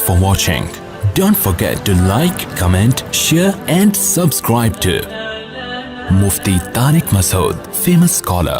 Thanks for watching. Don't forget to like, comment, share and subscribe to Mufti Tariq Masood, famous scholar.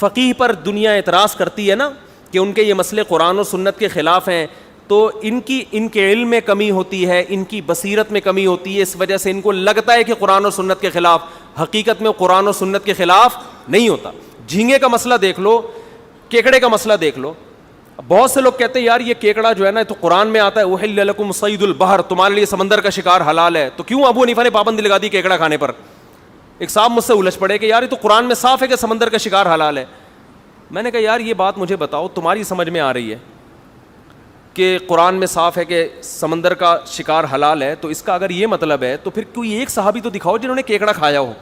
فقیہ پر دنیا اعتراض کرتی ہے نا کہ ان کے یہ مسئلے قرآن و سنت کے خلاف ہیں، تو ان کے علم میں کمی ہوتی ہے، ان کی بصیرت میں کمی ہوتی ہے، اس وجہ سے ان کو لگتا ہے کہ قرآن و سنت کے خلاف، حقیقت میں قرآن و سنت کے خلاف نہیں ہوتا۔ جھینگے کا مسئلہ دیکھ لو، کیکڑے کا مسئلہ دیکھ لو، بہت سے لوگ کہتے ہیں یار یہ کیکڑا جو ہے نا تو قرآن میں آتا ہے احل لکم صید البحر، تمہارے لیے سمندر کا شکار حلال ہے، تو کیوں ابو حنیفہ نے پابندی لگا دی کیکڑا کھانے پر؟ ایک صاحب مجھ سے الجھ پڑے کہ یار یہ تو قرآن میں صاف ہے کہ سمندر کا شکار حلال ہے۔ میں نے کہا یار یہ بات مجھے بتاؤ، تمہاری سمجھ میں آ رہی ہے کہ قرآن میں صاف ہے کہ سمندر کا شکار حلال ہے، تو اس کا اگر یہ مطلب ہے تو پھر کوئی ایک صحابی تو دکھاؤ جنہوں نے کیکڑا کھایا ہو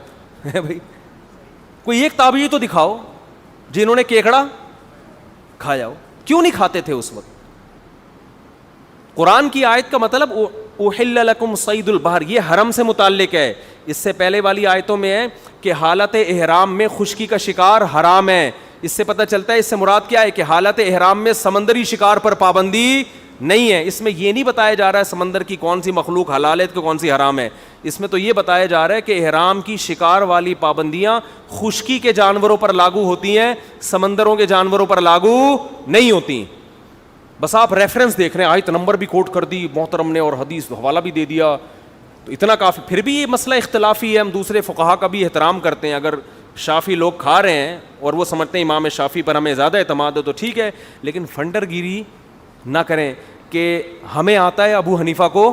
بھائی، کوئی ایک تابعی تو دکھاؤ جنہوں نے کیکڑا کھایا ہو، کیوں نہیں کھاتے تھے اس وقت؟ قرآن کی آیت کا مطلب احل لکم صید البحر، یہ حرم سے متعلق ہے۔ اس سے پہلے والی آیتوں میں ہے کہ حالت احرام میں خشکی کا شکار حرام ہے، اس سے پتہ چلتا ہے اس سے مراد کیا ہے کہ حالت احرام میں سمندری شکار پر پابندی نہیں ہے۔ اس میں یہ نہیں بتایا جا رہا ہے سمندر کی کون سی مخلوق حلال ہے تو کون سی حرام ہے، اس میں تو یہ بتایا جا رہا ہے کہ احرام کی شکار والی پابندیاں خشکی کے جانوروں پر لاگو ہوتی ہیں، سمندروں کے جانوروں پر لاگو نہیں ہوتی۔ بس آپ ریفرنس دیکھ رہے ہیں، آیت نمبر بھی کوٹ کر دی محترم نے اور حدیث حوالہ بھی دے دیا، تو اتنا کافی۔ پھر بھی یہ مسئلہ اختلافی ہے، ہم دوسرے فقہا کا بھی احترام کرتے ہیں، اگر شافی لوگ کھا رہے ہیں اور وہ سمجھتے ہیں امام شافی پر ہمیں زیادہ اعتماد ہے تو ٹھیک ہے، لیکن فنڈر گیری نہ کریں کہ ہمیں آتا ہے ابو حنیفہ کو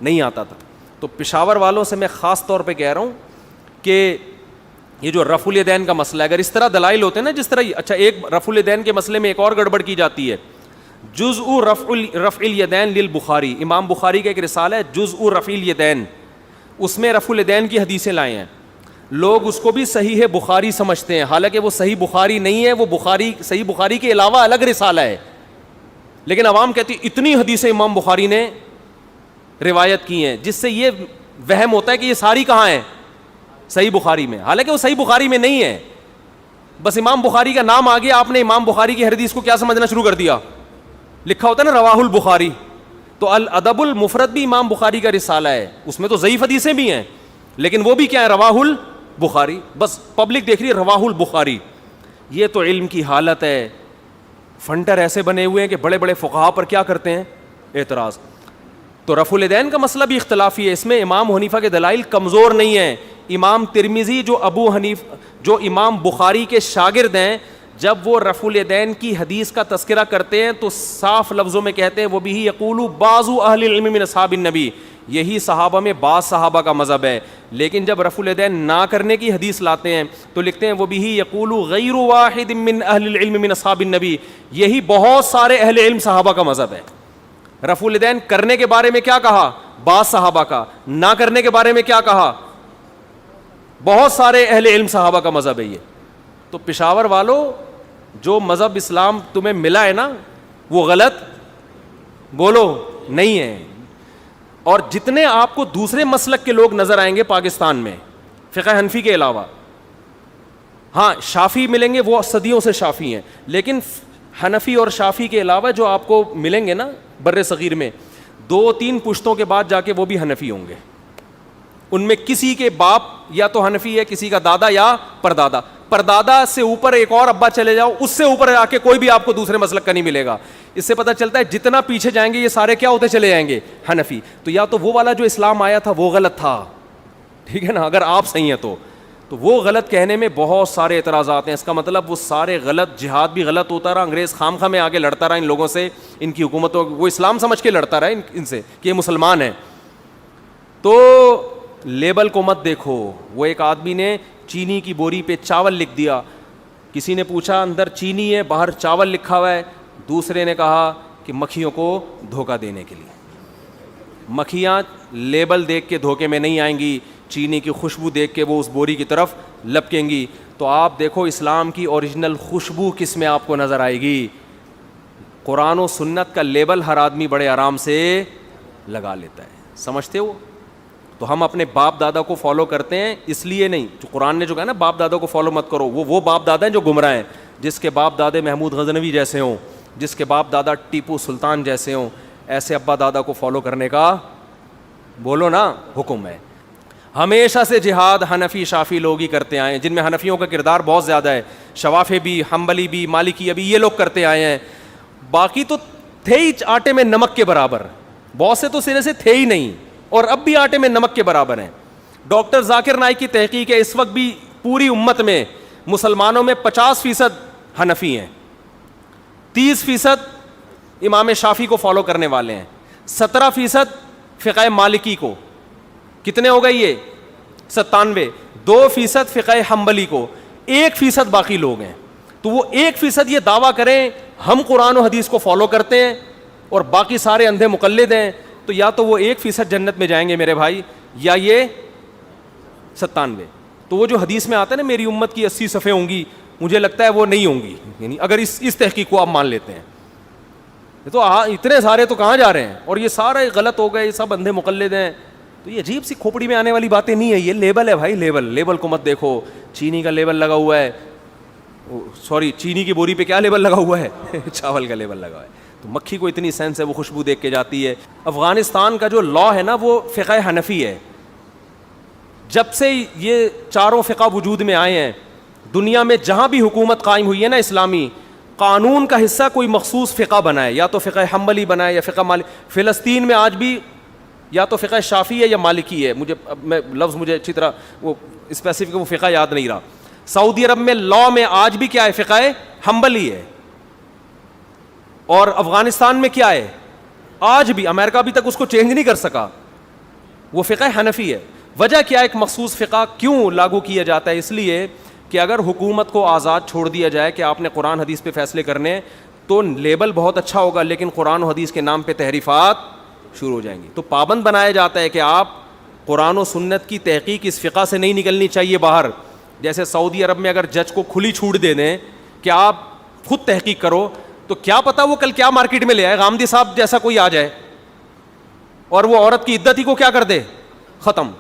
نہیں آتا تھا۔ تو پشاور والوں سے میں خاص طور پہ کہہ رہا ہوں کہ یہ جو رفع الیدین کا مسئلہ ہے، اگر اس طرح دلائل ہوتے ہیں نا جس طرح، اچھا ایک رفع الیدین کے مسئلے میں ایک اور گڑبڑ کی جاتی ہے، جزء رفع الیدین للبخاری، امام بخاری کا ایک رسالہ ہے جزء رفع الیدین، اس میں رفع الیدین کی حدیثیں لائے ہیں، لوگ اس کو بھی صحیح بخاری سمجھتے ہیں، حالانکہ وہ صحیح بخاری نہیں ہے، وہ صحیح بخاری کے علاوہ الگ رسالہ ہے، لیکن عوام کہتی اتنی حدیثیں امام بخاری نے روایت کی ہیں، جس سے یہ وہم ہوتا ہے کہ یہ ساری کہاں ہیں؟ صحیح بخاری میں، حالانکہ وہ صحیح بخاری میں نہیں ہے، بس امام بخاری کا نام آ گیا، آپ نے امام بخاری کی حدیث کو کیا سمجھنا شروع کر دیا، لکھا ہوتا ہے نا رواہ البخاری، تو الادب المفرد بھی امام بخاری کا رسالہ ہے، اس میں تو ضعیف حدیثیں بھی ہیں لیکن وہ بھی کیا ہے؟ رواہ البخاری، بس پبلک دیکھ رہی ہے رواہ البخاری۔ یہ تو علم کی حالت ہے، فنٹر ایسے بنے ہوئے ہیں کہ بڑے بڑے فقہا پر کیا کرتے ہیں؟ اعتراض۔ تو رفع الیدین کا مسئلہ بھی اختلافی ہے، اس میں امام حنیفہ کے دلائل کمزور نہیں ہیں۔ امام ترمذی جو امام بخاری کے شاگرد ہیں، جب وہ رفع الیدین کی حدیث کا تذکرہ کرتے ہیں تو صاف لفظوں میں کہتے ہیں وہ بھی یقول بعض اہل العلم من اصحاب النبی، یہی صحابہ میں بعض صحابہ کا مذہب ہے، لیکن جب رفع الیدین نہ کرنے کی حدیث لاتے ہیں تو لکھتے ہیں وہ بھی یقول غیر واحد من اہل العلم من اصحاب النبی، یہی بہت سارے اہل علم صحابہ کا مذہب ہے۔ رفع الیدین کرنے کے بارے میں کیا کہا؟ بعض صحابہ کا، نہ کرنے کے بارے میں کیا کہا؟ بہت سارے اہل علم صحابہ کا مذہب ہے یہ۔ تو پشاور والوں، جو مذہب اسلام تمہیں ملا ہے نا وہ غلط بولو نہیں ہے، اور جتنے آپ کو دوسرے مسلک کے لوگ نظر آئیں گے پاکستان میں فقہ حنفی کے علاوہ، ہاں شافی ملیں گے، وہ صدیوں سے شافی ہیں، لیکن حنفی اور شافی کے علاوہ جو آپ کو ملیں گے نا بر صغیر میں، 2-3 پشتوں کے بعد جا کے وہ بھی حنفی ہوں گے، ان میں کسی کے باپ یا تو حنفی ہے، کسی کا دادا یا پردادا، پردادا سے اوپر ایک اور ابا چلے جاؤ، اس سے اوپر آ کے کوئی بھی آپ کو دوسرے مسلک کا نہیں ملے گا۔ اس سے پتہ چلتا ہے جتنا پیچھے جائیں گے یہ سارے کیا ہوتے چلے جائیں گے؟ حنفی۔ تو یا تو وہ والا جو اسلام آیا تھا وہ غلط تھا، ٹھیک ہے نا، اگر آپ صحیح ہیں تو وہ غلط کہنے میں بہت سارے اعتراضات ہیں، اس کا مطلب وہ سارے غلط، جہاد بھی غلط ہوتا رہا، انگریز خام خواہ میں آگے لڑتا رہا ان لوگوں سے، ان کی حکومتوں، وہ اسلام سمجھ کے لڑتا رہا ان سے کہ یہ مسلمان ہیں۔ تو لیبل کو مت دیکھو، وہ ایک آدمی نے چینی کی بوری پہ چاول لکھ دیا، کسی نے پوچھا اندر چینی ہے باہر چاول لکھا ہوا ہے، دوسرے نے کہا کہ مکھیوں کو دھوکہ دینے کے لیے، مکھیاں لیبل دیکھ کے دھوکے میں نہیں آئیں گی، چینی کی خوشبو دیکھ کے وہ اس بوری کی طرف لپکیں گی۔ تو آپ دیکھو اسلام کی اوریجنل خوشبو کس میں آپ کو نظر آئے گی؟ قرآن و سنت کا لیبل ہر آدمی بڑے آرام سے لگا لیتا ہے، سمجھتے ہو؟ تو ہم اپنے باپ دادا کو فالو کرتے ہیں اس لیے نہیں، جو قرآن نے جو کہا نا باپ دادا کو فالو مت کرو، وہ باپ دادا ہیں جو گمراہ ہیں، جس کے باپ دادے محمود غزنوی جیسے ہوں، جس کے باپ دادا ٹیپو سلطان جیسے ہوں، ایسے ابا دادا کو فالو کرنے کا بولو نا حکم ہے۔ ہمیشہ سے جہاد حنفی شافی لوگ ہی کرتے آئے ہیں، جن میں حنفیوں کا کردار بہت زیادہ ہے، شوافی بھی، حنبلی بھی، مالکی بھی، یہ لوگ کرتے آئے ہیں. باقی تو تھے ہی آٹے میں نمک کے برابر، بہت سے تو سرے سے تھے ہی نہیں اور اب بھی آٹے میں نمک کے برابر ہیں. ڈاکٹر ذاکر نائک کی تحقیق ہے اس وقت بھی پوری امت میں مسلمانوں میں 50% حنفی ہیں، 30% امام شافی کو فالو کرنے والے ہیں، 17% فقہ مالکی کو، کتنے ہو گئے یہ 97، 2% فقہ حنبلی کو، 1% باقی لوگ ہیں. تو وہ 1% یہ دعویٰ کریں ہم قرآن و حدیث کو فالو کرتے ہیں اور باقی سارے اندھے مقلد ہیں، تو یا تو وہ 1% جنت میں جائیں گے میرے بھائی، یا یہ 97. تو وہ جو حدیث میں آتا ہے نا میری امت کی 80 صفحے ہوں گی، مجھے لگتا ہے وہ نہیں ہوں گی، یعنی اگر اس تحقیق کو آپ مان لیتے ہیں تو اتنے سارے تو کہاں جا رہے ہیں، اور یہ سارے غلط ہو گئے، یہ سب اندھے مقلد ہیں. تو یہ عجیب سی کھوپڑی میں آنے والی باتیں نہیں ہے، یہ لیبل ہے بھائی، لیبل کو مت دیکھو. چینی کا لیبل لگا ہوا ہے، سوری چینی کی بوری پہ کیا لیبل لگا ہوا ہے چاول کا لیبل لگا ہوا ہے. تو مکھی کو اتنی سینس ہے، وہ خوشبو دیکھ کے جاتی ہے. افغانستان کا جو لا ہے نا وہ فقہ حنفی ہے. جب سے یہ چاروں فقہ وجود میں آئے ہیں، دنیا میں جہاں بھی حکومت قائم ہوئی ہے نا اسلامی، قانون کا حصہ کوئی مخصوص فقہ بنائے، یا تو فقہ حنبلی بنائے یا فقہ مالک. فلسطین میں آج بھی یا تو فقہ شافی ہے یا مالکی ہے، مجھے اچھی طرح وہ اسپیسیفک وہ فقہ یاد نہیں رہا. سعودی عرب میں لا میں آج بھی کیا ہے، فقہ حنبلی ہے. اور افغانستان میں کیا ہے آج بھی، امریکہ ابھی تک اس کو چینج نہیں کر سکا، وہ فقہ حنفی ہے. وجہ کیا ہے، ایک مخصوص فقہ کیوں لاگو کیا جاتا ہے؟ اس لیے کہ اگر حکومت کو آزاد چھوڑ دیا جائے کہ آپ نے قرآن حدیث پہ فیصلے کرنے ہیں تو لیبل بہت اچھا ہوگا، لیکن قرآن و حدیث کے نام پہ تحریفات شروع ہو جائیں گی. تو پابند بنایا جاتا ہے کہ آپ قرآن و سنت کی تحقیق اس فقہ سے نہیں نکلنی چاہیے باہر. جیسے سعودی عرب میں اگر جج کو کھلی چھوٹ دے دیں کہ آپ خود تحقیق کرو، تو کیا پتا وہ کل کیا مارکیٹ میں لے آئے، غامدی صاحب جیسا کوئی آ جائے اور وہ عورت کی عدت ہی کو کیا کر دے، ختم.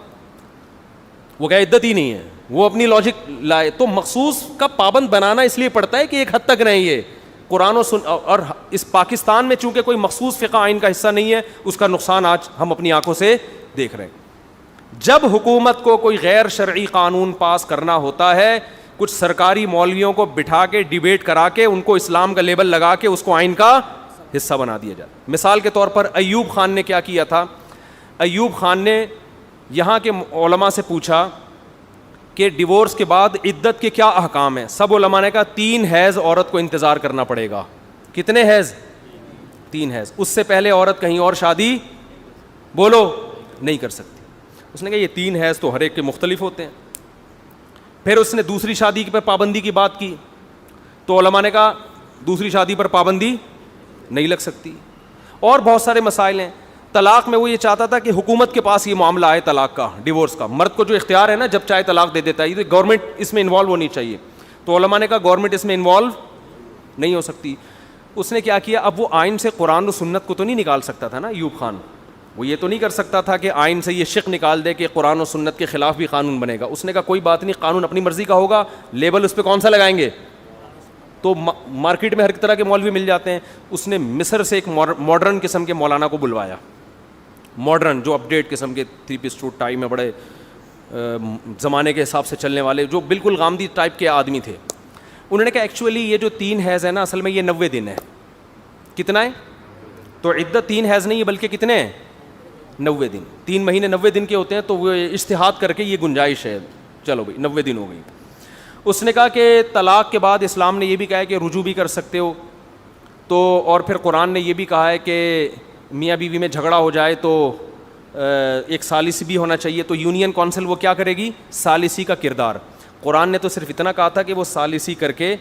وہ کیا عدت ہی نہیں ہے، وہ اپنی لاجک لائے. تو مخصوص کا پابند بنانا اس لیے پڑتا ہے کہ ایک حد تک نہیں ہے قرآن و اور اس پاکستان میں چونکہ کوئی مخصوص فقہ آئین کا حصہ نہیں ہے، اس کا نقصان آج ہم اپنی آنکھوں سے دیکھ رہے ہیں. جب حکومت کو کوئی غیر شرعی قانون پاس کرنا ہوتا ہے، کچھ سرکاری مولویوں کو بٹھا کے ڈیبیٹ کرا کے ان کو اسلام کا لیبل لگا کے اس کو آئین کا حصہ بنا دیا جاتا. مثال کے طور پر ایوب خان نے کیا کیا تھا، ایوب خان نے یہاں کے علماء سے پوچھا کہ ڈیورس کے بعد عدت کے کیا احکام ہیں. سب علماء نے کہا 3 حیض عورت کو انتظار کرنا پڑے گا. کتنے حیض؟ 3 حیض. اس سے پہلے عورت کہیں اور شادی بولو نہیں کر سکتی. اس نے کہا یہ 3 حیض تو ہر ایک کے مختلف ہوتے ہیں. پھر اس نے دوسری شادی پر پابندی کی بات کی تو علماء نے کہا دوسری شادی پر پابندی نہیں لگ سکتی. اور بہت سارے مسائل ہیں. طلاق میں وہ یہ چاہتا تھا کہ حکومت کے پاس یہ معاملہ آئے طلاق کا، ڈیورس کا، مرد کو جو اختیار ہے نا جب چاہے طلاق دے دیتا ہے، یہ گورنمنٹ اس میں انوالو ہونی چاہیے. تو علماء نے کہا گورنمنٹ اس میں انوالو نہیں ہو سکتی. اس نے کیا کیا، اب وہ آئین سے قرآن و سنت کو تو نہیں نکال سکتا تھا نا ایوب خان، وہ یہ تو نہیں کر سکتا تھا کہ آئین سے یہ شق نکال دے کہ قرآن و سنت کے خلاف بھی قانون بنے گا. اس نے کہا کوئی بات نہیں، قانون اپنی مرضی کا ہوگا، لیبل اس پہ کون سا لگائیں گے. تو مارکیٹ میں ہر طرح کے مولوی مل جاتے ہیں. اس نے مصر سے ایک ماڈرن قسم کے مولانا کو بلوایا، ماڈرن جو اپڈیٹ قسم کے 3 پیس سوٹ ٹائی میں بڑے زمانے کے حساب سے چلنے والے، جو بالکل غامدی ٹائپ کے آدمی تھے. انہوں نے کہا ایکچولی یہ جو 3 حیض ہے نا اصل میں یہ 90 دن ہے. کتنا ہے؟ تو عدت 3 حیض نہیں ہے بلکہ کتنے ہیں، 90 دن. 3 مہینے 90 دن کے ہوتے ہیں. تو وہ اجتہاد کر کے یہ گنجائش ہے، چلو بھائی 90 دن ہو گئی. اس نے کہا کہ طلاق کے بعد اسلام نے یہ بھی کہا ہے کہ رجوع بھی کر سکتے ہو. تو اور پھر قرآن نے یہ بھی کہا ہے کہ میاں بیوی میں جھگڑا ہو جائے تو ایک ثالثی بھی ہونا چاہیے. تو یونین کونسل وہ کیا کرے گی، ثالثی کا کردار. قرآن نے تو صرف اتنا کہا تھا کہ وہ ثالثی کر کے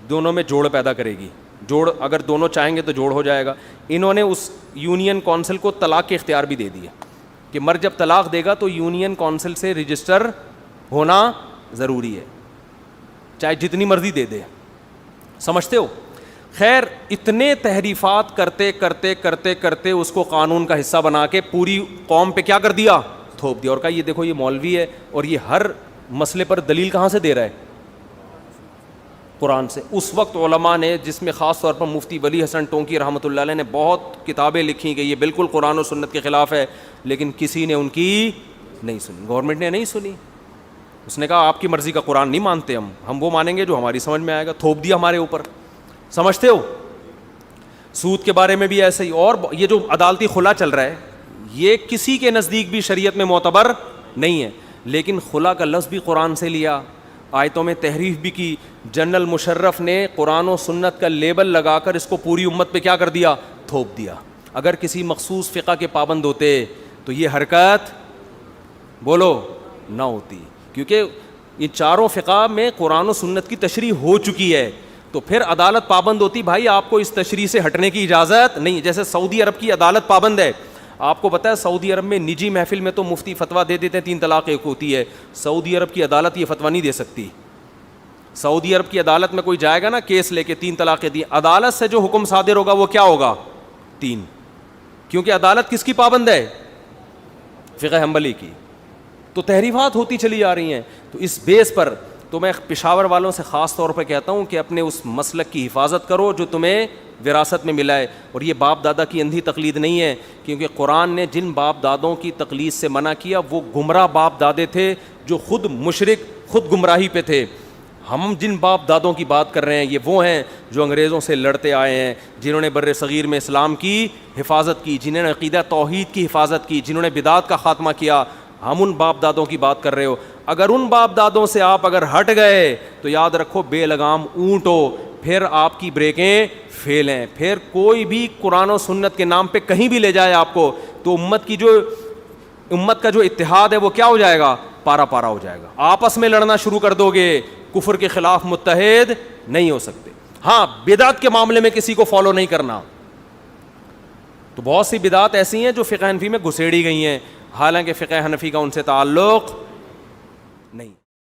دونوں میں جوڑ پیدا کرے گی. جوڑ اگر دونوں چاہیں گے تو جوڑ ہو جائے گا. انہوں نے اس یونین کونسل کو طلاق کے اختیار بھی دے دیے کہ مرد جب طلاق دے گا تو یونین کونسل سے رجسٹر ہونا ضروری ہے، چاہے جتنی مرضی دے دے. سمجھتے ہو؟ خیر اتنے تحریفات کرتے کرتے کرتے کرتے اس کو قانون کا حصہ بنا کے پوری قوم پہ کیا کر دیا، تھوپ دیا. اور کہا یہ دیکھو یہ مولوی ہے اور یہ ہر مسئلے پر دلیل کہاں سے دے رہا ہے، قرآن سے. اس وقت علماء نے، جس میں خاص طور پر مفتی ولی حسن ٹونکی رحمۃ اللہ علیہ نے بہت کتابیں لکھی کہ یہ بالکل قرآن و سنت کے خلاف ہے، لیکن کسی نے ان کی نہیں سنی, گورنمنٹ نے نہیں سنی. اس نے کہا آپ کی مرضی کا قرآن نہیں مانتے ہم وہ مانیں گے جو ہماری سمجھ میں آئے گا. تھوپ دیا ہمارے اوپر. سمجھتے ہو سود کے بارے میں بھی ایسے ہی. اور یہ جو عدالتی خلا چل رہا ہے یہ کسی کے نزدیک بھی شریعت میں معتبر نہیں ہے, لیکن خلا کا لفظ بھی قرآن سے لیا, آیتوں میں تحریف بھی کی. جنرل مشرف نے قرآن و سنت کا لیبل لگا کر اس کو پوری امت پہ کیا کر دیا, تھوپ دیا. اگر کسی مخصوص فقہ کے پابند ہوتے تو یہ حرکت بولو نہ ہوتی, کیونکہ یہ چاروں فقہ میں قرآن و سنت کی تشریح ہو چکی ہے. تو پھر عدالت پابند ہوتی, بھائی آپ کو اس تشریح سے ہٹنے کی اجازت نہیں. جیسے سعودی عرب کی عدالت پابند ہے. آپ کو پتہ ہے سعودی عرب میں نجی محفل میں تو مفتی فتویٰ دے دیتے ہیں 3 طلاق ایک ہوتی ہے. سعودی عرب کی عدالت یہ فتویٰ نہیں دے سکتی. سعودی عرب کی عدالت میں کوئی جائے گا نا کیس لے کے 3 طلاقیں دی, عدالت سے جو حکم صادر ہوگا وہ کیا ہوگا 3, کیونکہ عدالت کس کی پابند ہے, فقہ حنبلی کی. تو تحریفات ہوتی چلی آ رہی ہیں. تو اس بیس پر تو میں پشاور والوں سے خاص طور پہ کہتا ہوں کہ اپنے اس مسلک کی حفاظت کرو جو تمہیں وراثت میں ملا ہے. اور یہ باپ دادا کی اندھی تقلید نہیں ہے, کیونکہ قرآن نے جن باپ دادوں کی تقلید سے منع کیا وہ گمراہ باپ دادے تھے جو خود مشرک, خود گمراہی پہ تھے. ہم جن باپ دادوں کی بات کر رہے ہیں یہ وہ ہیں جو انگریزوں سے لڑتے آئے ہیں, جنہوں نے بر صغیر میں اسلام کی حفاظت کی, جنہوں نے عقیدہ توحید کی حفاظت کی, جنہوں نے بدعات کا خاتمہ کیا. ہم ان باپ دادوں کی بات کر رہے ہو. اگر ان باپ دادوں سے آپ اگر ہٹ گئے تو یاد رکھو بے لگام اونٹ ہو, پھر آپ کی بریکیں فیل ہیں. پھر کوئی بھی قرآن و سنت کے نام پہ کہیں بھی لے جائے آپ کو تو امت کا جو اتحاد ہے وہ کیا ہو جائے گا, پارا پارا ہو جائے گا. آپس میں لڑنا شروع کر دو گے, کفر کے خلاف متحد نہیں ہو سکتے. ہاں بدعت کے معاملے میں کسی کو فالو نہیں کرنا. تو بہت سی بدعات ایسی ہیں جو فقہ حنفی میں گھسیڑی گئی ہیں, حالانکہ فقہ حنفی کا ان سے تعلق نہیں.